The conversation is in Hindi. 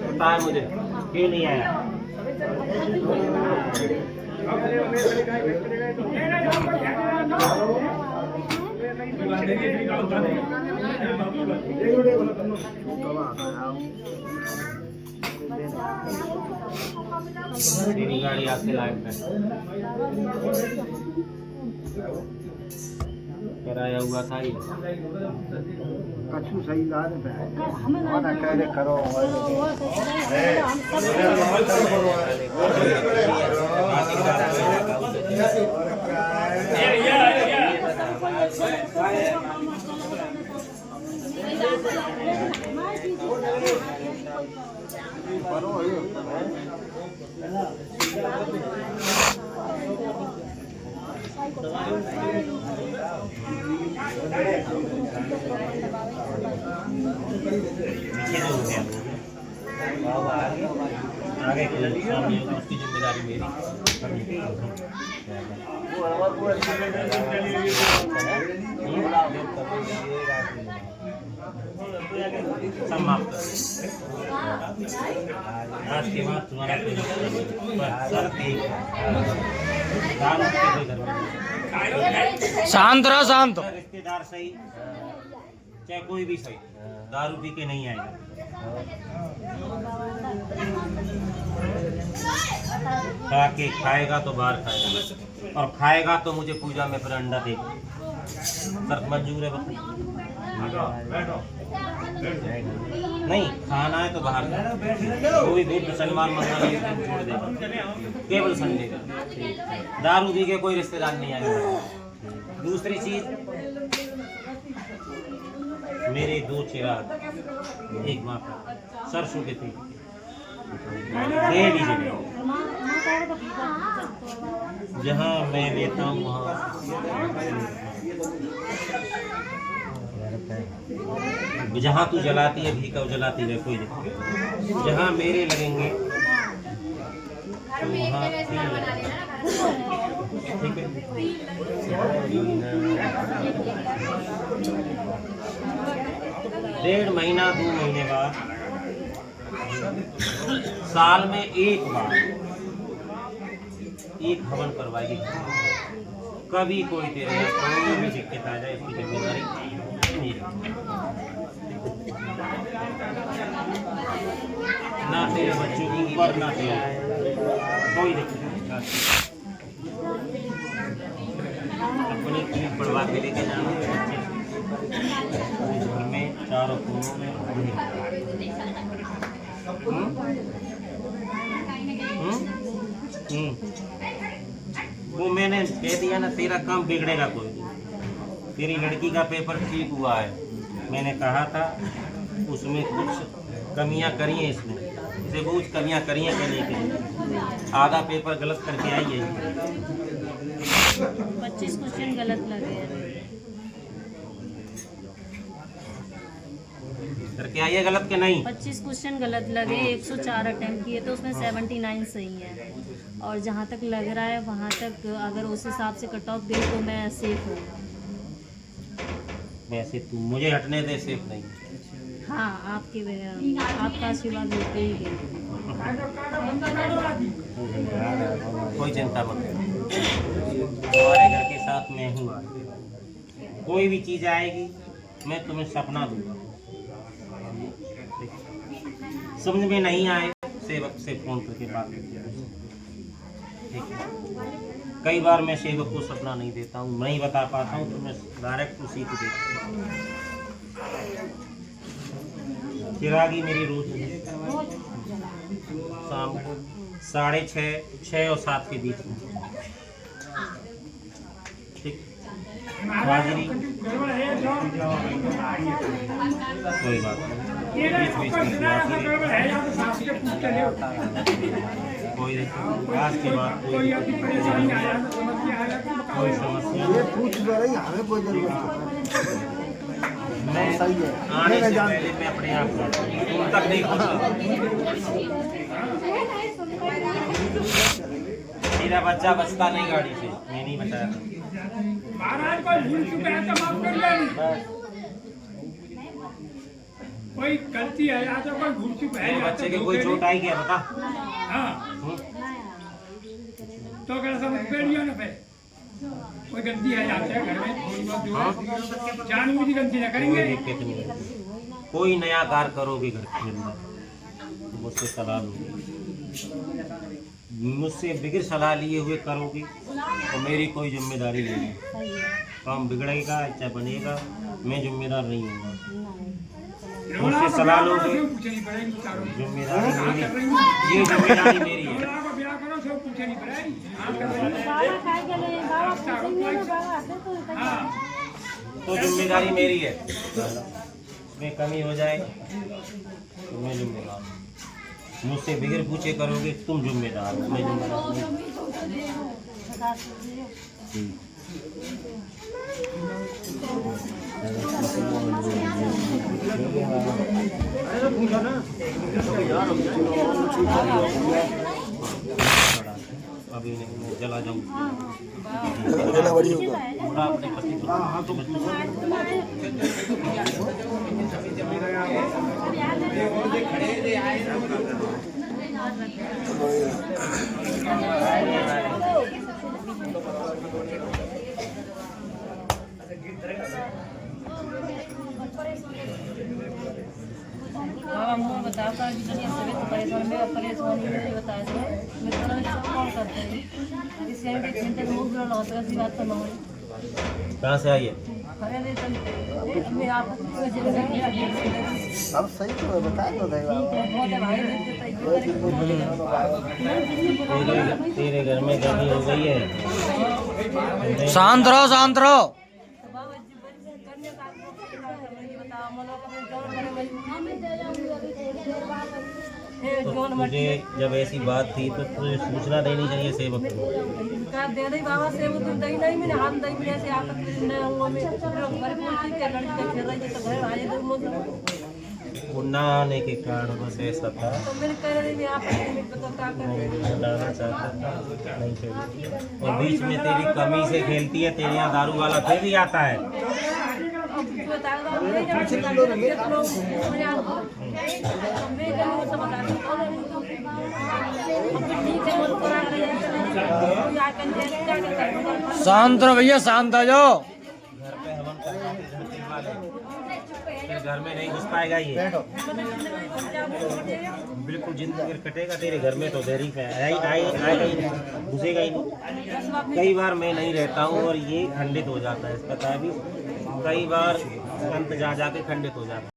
पता है मुझे क्यों नहीं आया। तेरी गाड़ी आपके लायक है। कराया हुआ था ये कछु सही बात है ना कह रहे करो आगे उसकी जिम्मेदारी मेरी। समाप्त। आज के बाद तुम्हारा शांत रहो, शांत। रिश्तेदार सही चाहे कोई भी सही दारू पी के नहीं आएगा। खा के खाएगा तो बाहर खाएगा और खाएगा तो मुझे पूजा में फिर अंडा देगा। सर मंजूर है नहीं खाना है तो बाहर कोई भी मुसलमान मंगल एक दिन छोड़ देगा केवल संडे का। दारू पी के कोई रिश्तेदार नहीं आएगा। दूसरी चीज मेरे 2 चिराग एक माँ का सरसों के तेल दे दीजिए। जहाँ मैं लेता हूँ वहाँ जहाँ तू जलाती है भी कब जलाती है कोई नहीं। जहाँ मेरे लगेंगे तो वहाँ ठीक है। 1.5 महीना 2 महीने बाद साल में एक बार एक हवन करवाएगी। कभी कोई तेरे कोई भी दिक्कत आ जाए इसकी जिम्मेदारी नहीं। ना तेरे बच्चों के ऊपर ना तेरे कोई दिक्कत नहीं। अपनी चीज पढ़वा के लेके जाना बच्चे घर में चारों कोनों में। वो मैंने कह दिया ना तेरा काम बिगड़ेगा कोई। तेरी लड़की का पेपर ठीक हुआ है मैंने कहा था उसमें कुछ कमियां करी हैं इसमें इसे कुछ कमियां करी हैं कहने के लिए आधा पेपर गलत करके आई है। 25 क्वेश्चन गलत लगे करके आई है गलत के नहीं। 25 क्वेश्चन गलत लगे 104 अटेम्प्ट किए तो उसमें 79 सही है। और जहाँ तक लग रहा है वहाँ तक अगर उस हिसाब से कट ऑफ दे तो मैं सेफ हूँ। वैसे तू मुझे हटने दे सेफ नहीं। हाँ आपका आशीर्वाद होते ही गए। कोई चिंता मत तुम्हारे घर के साथ मैं हूँ। कोई भी चीज़ आएगी मैं तुम्हें सपना दूंगा। समझ में नहीं आए सेवक से फ़ोन करके बात करके ठीक है। कई बार मैं सेवक को सपना नहीं देता हूँ नहीं बता पाता हूँ तो मैं डायरेक्ट उसी को देता हूँ। चिरागी मेरी रोज शाम 6:30 6 और 7 के बीच में ठीक। हाजिरी कोई बात नहीं बीच में कोई आज के बाद कोई समस्या पूछ रही हमें कोई जरूरत मैं सही है आने से पहले मैं अपने आप तुम तक नहीं पहुँचा। मेरा बच्चा बचता नहीं गाड़ी से, मैं नहीं बचाया था। महाराज कोई भूल चुका है तो माफ कर लेनी। बस कोई गलती है या तो कोई भूल चुका है मेरे या बच्चे तो के कोई चोट आई क्या बता? हाँ हम्म? तो अगर समझ पेड़ियों ने पे कोई गलती है जाते हैं घर में थोड़ी बहुत जो है जानबूझ की गलती ना कोई करेंगे। दिक्कत नहीं है। कोई नया कार करोगे घर के अंदर तो मुझसे सलाह लोगे, मुझसे बगैर सलाह लिए हुए करोगे तो मेरी कोई जिम्मेदारी नहीं है। काम बिगड़ेगा चाहे बनेगा, मैं जिम्मेदार नहीं हूँगा। मुझसे सलाह लोगे, पूछनी पड़ेगी चारों को। जिम्मेदारी हाँ, मेरी, कर रही हूँ। ये जिम्मेदारी मेरी है। लोड़ा को ब्याह करो सब पूछनी पड़ेगी। हाँ, कर रही हूँ। हाँ, तो जिम्मेदारी मेरी है, उसमें कमी हो जाए तो मैं जिम्मेदार हूँ। मुझसे बगैर पूछे करोगे तुम जिम्मेदार हो, मैं जिम्मेदार नहीं। अभी नहीं, मैं चला जाऊँगा अपने पति को। बाबा मुझे बताओ का कि दुनिया से तो परेशान में परेशानी नहीं बताया तो मैं तो सब कॉल करते हैं इससे भी चिंता बहुत बुरा लगता है। ऐसी बात तो ना हो। कहाँ से आई है? अरे नहीं तो मैं आप अब सही तो है, बता दो भाई बाबा। तेरे घर में गलती हो गई है। शांत रहो, शांत रहो। तो तुझे जब ऐसी बात थी तो तुझे सूचना देनी चाहिए सेवक को। दे दे बाबा से वो तुम दही नहीं मैंने हाथ दही मेरे से आकर न हुआ मैं घर बोल की लड़की का खेल रही तो घर आए तो मुझे वो ना आने के कारण बस ऐसा था। तो मैंने कह रही मैं आप नहीं पता क्या कर रही मैं लाना चाहता था, नहीं खेली। और बीच में तेरी कमी से खेलती है, तेरे यहाँ दारू वाला फिर भी आता है। शांत रहो भैया, शांत आ जाओ। घर पे हवन करवा के घर चिलवा ले, फिर घर में नहीं घुस पाएगा ये। बिल्कुल जिंदगी कटेगा तेरे घर में तो देरी पे आएगा ही नहीं, घुसेगा ही नहीं। कई बार मैं नहीं रहता हूँ और ये खंडित हो जाता है, इसका ताबीज कई बार अंत जा जाके खंडित हो जाता है।